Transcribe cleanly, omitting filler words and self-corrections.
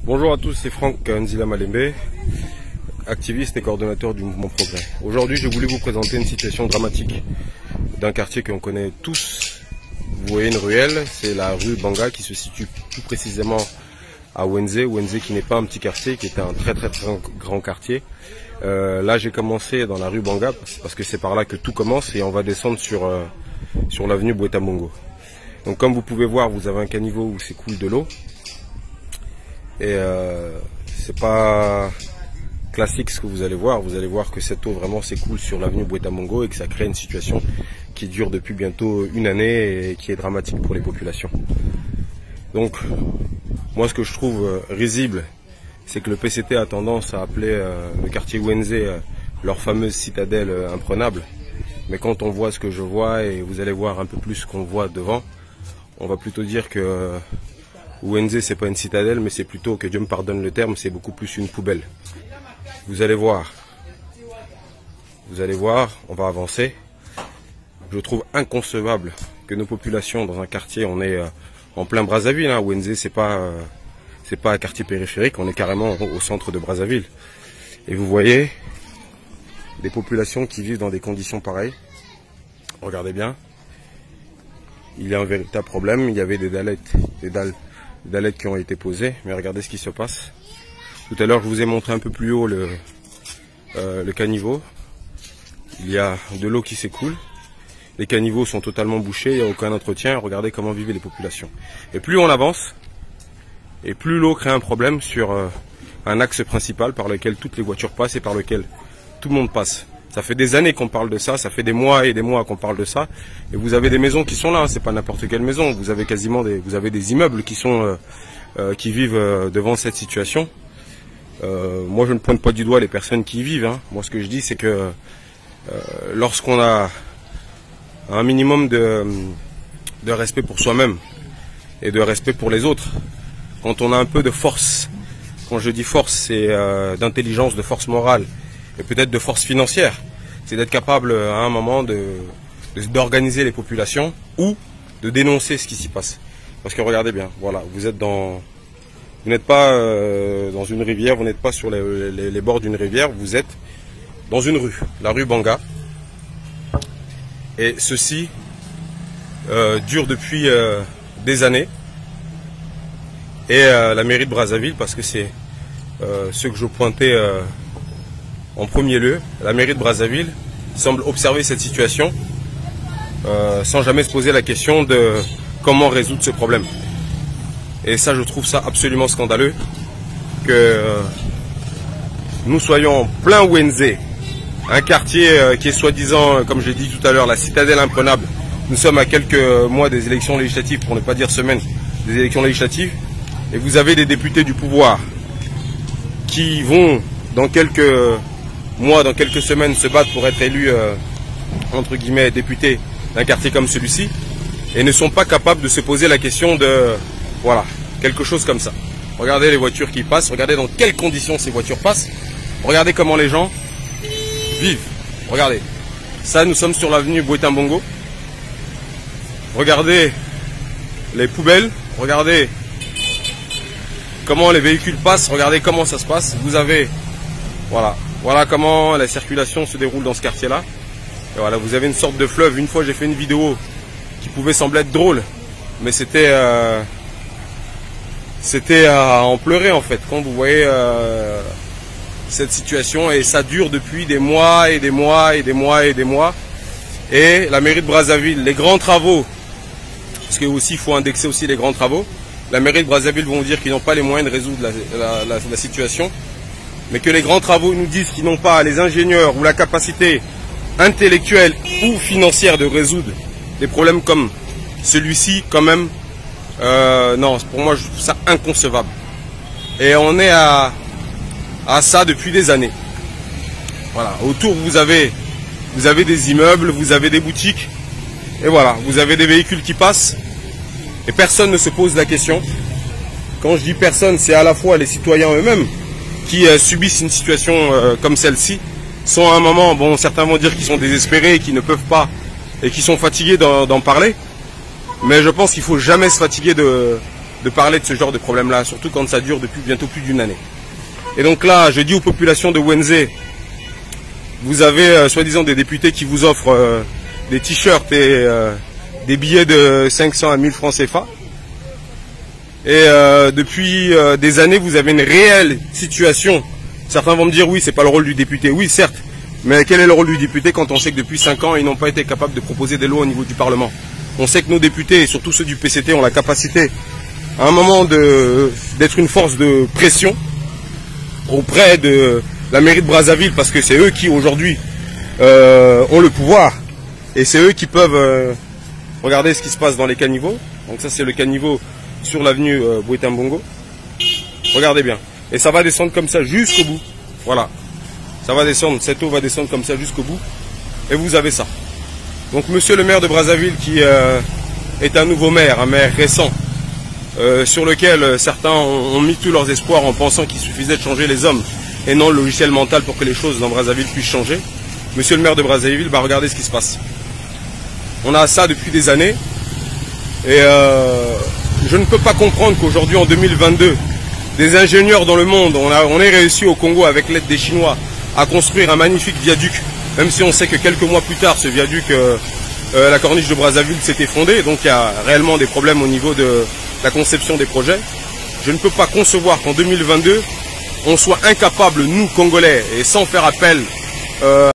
Bonjour à tous, c'est Franck Nzila Malembe, activiste et coordonnateur du mouvement Progrès. Aujourd'hui, j'ai voulu vous présenter une situation dramatique d'un quartier qu'on connaît tous. Vous voyez une ruelle, c'est la rue Banga qui se situe plus précisément à Wenze. Wenze qui n'est pas un petit quartier, qui est un très grand quartier. Là, j'ai commencé dans la rue Banga parce que c'est par là que tout commence et on va descendre sur l'avenue Bweta Mbongo. Donc comme vous pouvez voir, vous avez un caniveau où s'écoule de l'eau. Et c'est pas classique ce que vous allez voir. Vous allez voir que cette eau vraiment s'écoule sur l'avenue Bweta Mbongo et que ça crée une situation qui dure depuis bientôt une année et qui est dramatique pour les populations. Donc moi ce que je trouve risible, c'est que le PCT a tendance à appeler le quartier Wenze leur fameuse citadelle imprenable. Mais quand on voit ce que je vois, et vous allez voir un peu plus ce qu'on voit devant, on va plutôt dire que Wenze c'est pas une citadelle, mais c'est plutôt, que Dieu me pardonne le terme, c'est beaucoup plus une poubelle. Vous allez voir, on va avancer. Je trouve inconcevable que nos populations dans un quartier, on est en plein Brazzaville, hein. Wenze c'est pas un quartier périphérique, on est carrément au centre de Brazzaville. Et vous voyez des populations qui vivent dans des conditions pareilles. Regardez bien, il y a un véritable problème. Il y avait des dalles qui ont été posées, mais regardez ce qui se passe. Tout à l'heure, je vous ai montré un peu plus haut le caniveau. Il y a de l'eau qui s'écoule. Les caniveaux sont totalement bouchés, il n'y a aucun entretien. Regardez comment vivaient les populations. Et plus on avance, et plus l'eau crée un problème sur un axe principal par lequel toutes les voitures passent et par lequel tout le monde passe. Ça fait des années qu'on parle de ça, ça fait des mois et des mois qu'on parle de ça. Et vous avez des maisons qui sont là, hein, c'est pas n'importe quelle maison. Vous avez des immeubles qui vivent devant cette situation. Moi, je ne pointe pas du doigt les personnes qui y vivent, hein. Moi, ce que je dis, c'est que lorsqu'on a un minimum de respect pour soi-même et de respect pour les autres, quand on a un peu de force, quand je dis force, c'est d'intelligence, de force morale, et peut-être de force financière, c'est d'être capable à un moment d'organiser les populations ou de dénoncer ce qui s'y passe. Parce que regardez bien, voilà, vous n'êtes pas dans une rivière, vous n'êtes pas sur les bords d'une rivière, vous êtes dans une rue, la rue Banga. Et ceci dure depuis des années. Et la mairie de Brazzaville, parce que c'est ce que je pointais en premier lieu, la mairie de Brazzaville semble observer cette situation sans jamais se poser la question de comment résoudre ce problème. Et ça, je trouve ça absolument scandaleux que nous soyons en plein Wenze, un quartier qui est soi-disant, comme j'ai dit tout à l'heure, la citadelle imprenable. Nous sommes à quelques mois des élections législatives, pour ne pas dire semaines, des élections législatives. Et vous avez des députés du pouvoir qui vont, dans quelques mois, dans quelques semaines, se battre pour être élus, entre guillemets, députés d'un quartier comme celui-ci, et ne sont pas capables de se poser la question de, voilà, quelque chose comme ça. Regardez les voitures qui passent, regardez dans quelles conditions ces voitures passent, regardez comment les gens vivent. Regardez, ça, nous sommes sur l'avenue Bweta Mbongo. Regardez les poubelles, regardez comment les véhicules passent, regardez comment ça se passe. Vous avez, voilà comment la circulation se déroule dans ce quartier-là. Et voilà, vous avez une sorte de fleuve. Une fois, j'ai fait une vidéo qui pouvait sembler être drôle, mais c'était à en pleurer en fait. Quand vous voyez cette situation, et ça dure depuis des mois et des mois et des mois et des mois. Et la mairie de Brazzaville, les grands travaux, parce que aussi il faut indexer aussi les grands travaux. La mairie de Brazzaville vont dire qu'ils n'ont pas les moyens de résoudre la situation, mais que les grands travaux nous disent qu'ils n'ont pas les ingénieurs ou la capacité intellectuelle ou financière de résoudre des problèmes comme celui-ci, quand même, non, pour moi je trouve ça inconcevable. Et on est à ça depuis des années. Voilà, autour vous avez des immeubles, vous avez des boutiques, et voilà, vous avez des véhicules qui passent, et personne ne se pose la question. Quand je dis personne, c'est à la fois les citoyens eux-mêmes qui subissent une situation comme celle-ci, sont à un moment, bon, certains vont dire qu'ils sont désespérés et qu'ils ne peuvent pas, et qu'ils sont fatigués d'en parler, mais je pense qu'il ne faut jamais se fatiguer de parler de ce genre de problème-là, surtout quand ça dure depuis bientôt plus d'une année. Et donc là, je dis aux populations de Ouenzé, vous avez soi-disant des députés qui vous offrent des t-shirts et des billets de 500 à 1000 francs CFA. Et depuis des années, vous avez une réelle situation. Certains vont me dire, oui, c'est pas le rôle du député. Oui, certes. Mais quel est le rôle du député quand on sait que depuis 5 ans, ils n'ont pas été capables de proposer des lois au niveau du Parlement? On sait que nos députés, et surtout ceux du PCT, ont la capacité, à un moment, d'être une force de pression auprès de la mairie de Brazzaville, parce que c'est eux qui, aujourd'hui, ont le pouvoir. Et c'est eux qui peuvent regarder ce qui se passe dans les caniveaux. Donc ça, c'est le caniveau sur l'avenue Bouetambongo. Regardez bien. Et ça va descendre comme ça jusqu'au bout. Voilà. Ça va descendre, cette eau va descendre comme ça jusqu'au bout. Et vous avez ça. Donc monsieur le maire de Brazzaville, qui est un nouveau maire, un maire récent, sur lequel certains ont mis tous leurs espoirs en pensant qu'il suffisait de changer les hommes et non le logiciel mental pour que les choses dans Brazzaville puissent changer. Monsieur le maire de Brazzaville, bah regardez ce qui se passe. On a ça depuis des années. Et je ne peux pas comprendre qu'aujourd'hui, en 2022, des ingénieurs dans le monde, on ait réussi au Congo, avec l'aide des Chinois, à construire un magnifique viaduc, même si on sait que quelques mois plus tard, ce viaduc, la corniche de Brazzaville s'est effondrée, donc il y a réellement des problèmes au niveau de la conception des projets. Je ne peux pas concevoir qu'en 2022, on soit incapable, nous, Congolais, et sans faire appel